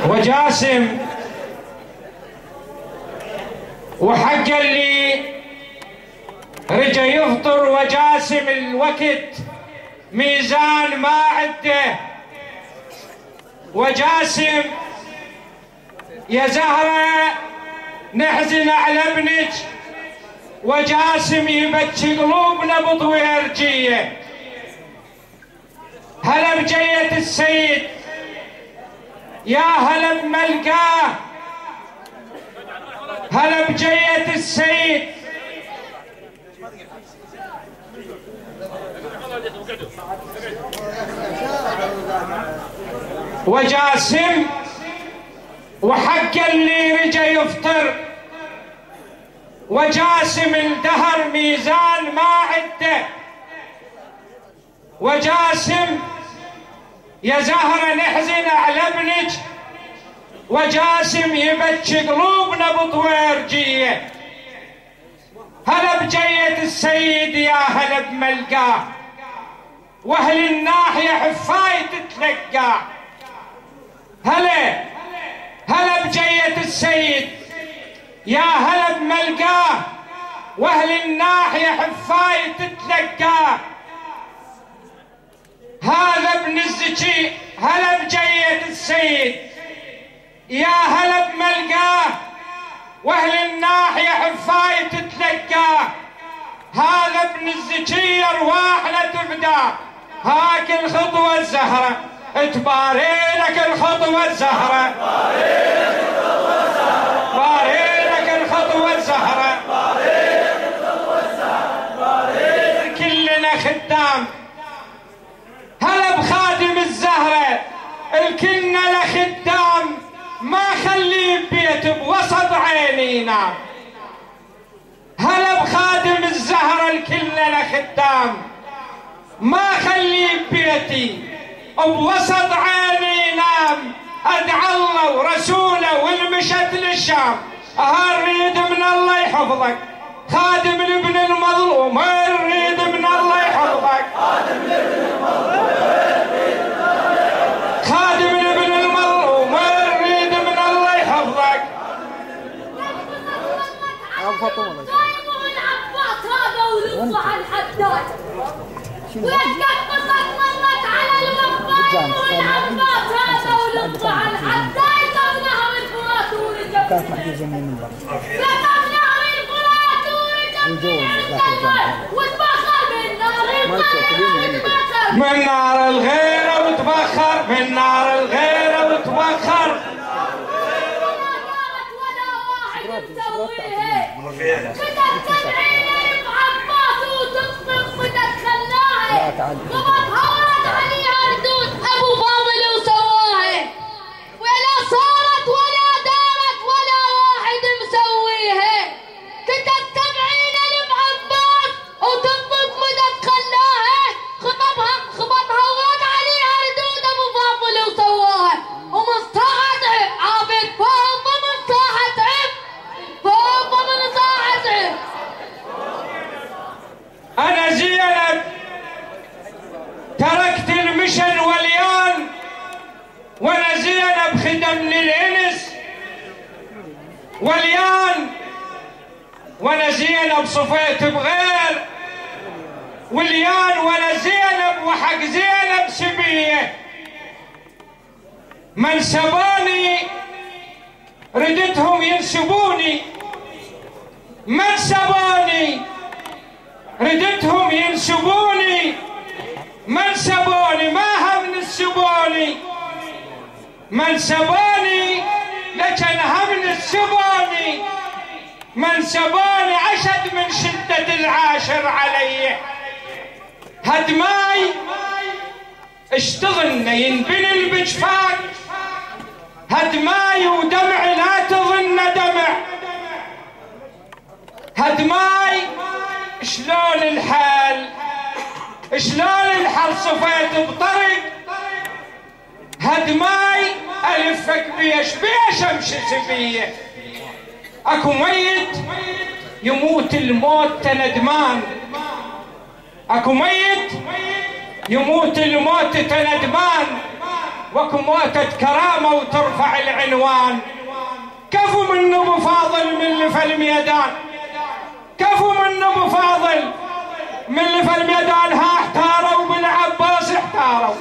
وجاسم وحق اللي رجع يفطر وجاسم الوقت ميزان ما عده. وجاسم يا زهرة نحزن على ابنك، وجاسم يبكي قلوبنا بطويرجية. هلا بجية السيد، يا هلا بملقاه، هلا بجية السيد. وجاسم وحق اللي رجع يفطر، وجاسم الدهر ميزان ما عده. وجاسم يا زهرة نحزن على ابنك، وجاسم يبكي قلوبنا بطويرجية. هلا بجية السيد، يا هلا بملقاه، واهل الناحية حفاي تتلقاه. هلا بجية السيد، يا هلا بملقاه، واهل الناحية حفاي تتلقاه. هذا ابن الزكي، هلا بجية السيد، يا هلا بملقاه، واهل الناحية حفاي تتلقاه. هذا ابن الزكي ارواحنا تفداه. هاك الخطوة الزهرة، تباريلك الخطوة الزهرة، باريلك الخطوة الزهرة، كلنا خدام. هلا بخادم الزهرة، الكلنا لخدام، ما خلي بيت بوسط عينينا. هلا بخادم الزهرة، الكلنا لخدام، ما خلي بيتي بوسط عيني ينام. ادعى الله ورسوله والمشت للشام، اريد من الله يحفظك خادم لابن المظلوم، اريد من الله يحفظك خادم لابن المظلوم، اريد من الله يحفظك. ويتقطعت على الوفاء والعباس هذا ولطع الحداي طفناها والفرات ورجع كانت محجوزة من المنبر طفناها والفرات ورجع وتبخر من نار الغيرة وتبخر، من نار الغيرة وتبخر. ولا واحد مسويها بدك تدعي بعباس وتطبخ بدك خلاها قبضها ورد عليها ردود ابو فاضل وسواها، ولا صارت ولا دارت ولا واحد مسويها. كنت تبعين لبعباس وتطبخ بدك خلاها خبطها ورد عليها ردود ابو فاضل وسواها. ومصطاحة تعب عابد فوق مصطاحة تعب فوق من صاحة تعب. انا زينب تركت المشن واليان، وانا زينب خدمني الانس واليان، وانا زينب صفيت بغير واليان، وانا زينب وحق زينب سبيه. من سباني ردتهم ينسبوني، من سباني ردتهم ينسبوني، من سبوني ما هم نسبوني، من سبوني لكن هم نسبوني، من سبوني أشد من شدة العاشر علي. هدماي اشتغلنا ينبني البجفاك، هدماي ودمعي لا تظن دمع، هدماي شلون الحال شلون الحال صفيت بطريق، هدماي الفك بيش امشي سبيه. اكو ميت يموت الموت ندمان، اكو ميت يموت الموت ندمان، وكموتة كرامة وترفع العنوان. كفو من ابو فاضل من اللي في الميدان، كفو من ابو فاضل من اللي في الميدان. ها احتاروا بالعباس احتاروا،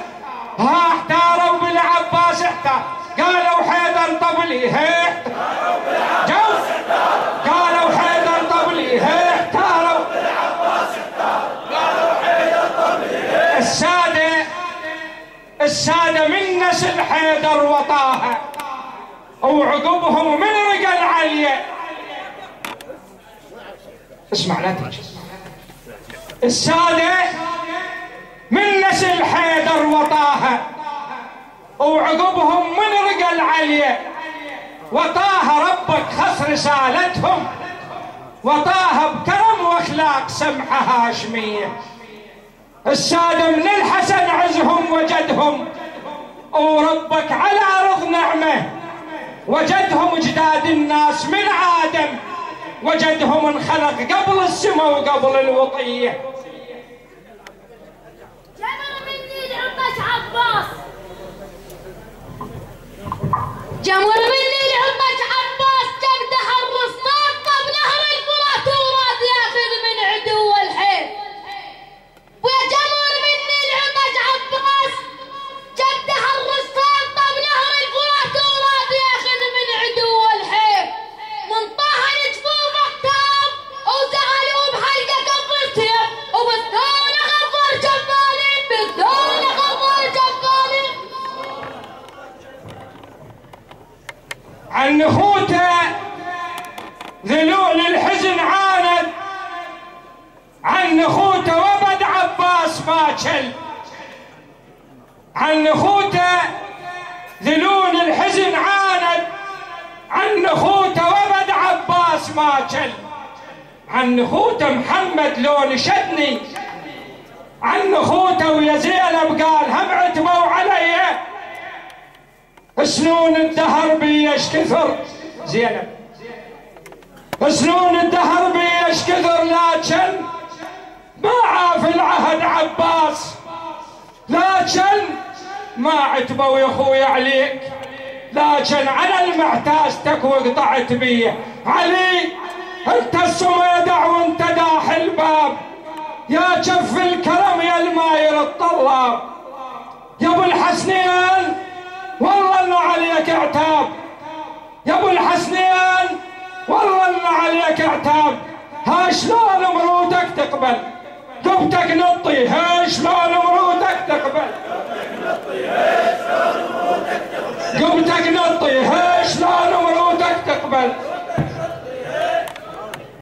ها احتاروا بالعباس احتاروا. قالوا حيدر طبلي هي جو، قالوا حيدر طبلي هي احتاروا. السادة من نسل حيدر وطه وعقبهم من رجال عليا. اسمع لا تجي. السادة من نسل حيدر وطه وعقبهم من رجال عليا. وطه ربك خص رسالتهم، وطه بكرم واخلاق سمحة هاشمية. السادة من الحسن عزهم وجدهم، وربك على أرض نعمة وجدهم. جداد الناس من آدم وجدهم انخلق قبل السماء وقبل الوطية. جمر مني لعباس عباس، جمر مني لعباس عباس. جبده الرصاص طب نهر الفرات وراد ياخذ من عدو الحيل. وجمر مني لعباس عباس. جبده الرصاص طب نهر الفرات وراد ياخذ من عدو الحيل. من طه نجفوف اكتاب وزعلوا بحلقه قفرتهم، وبالثاني غفر جبالين، بالثاني غفر جبالين. عن نخوته ذلول الحزن عاند، عن نخوته وبد عباس ما جل. عن نخوته ذلول الحزن عاند، عن نخوته وبد عباس ما جل. عن نخوته محمد لو نشدني، عن نخوته ويا زينب قال هم عتبوا علي. سنون الدهر بيش كثر زينب، سنون الدهر بيش كثر، لكن ما عاف العهد عباس. لكن ما عتبوا يا اخوي عليك، لكن على المعتاز تك وقطعت بيه. علي انت السميدع وانت داح الباب، يا جف الكرم يا الماير الطلاب. يا ابو الحسنين والله انه عليك اعتاب، يا ابو الحسنين والله انه عليك اعتاب. ها شلون مرودك تقبل قبتك نطي، ها شلون مرودك تقبل قبتك نطي، ها شلون مرودك تقبل.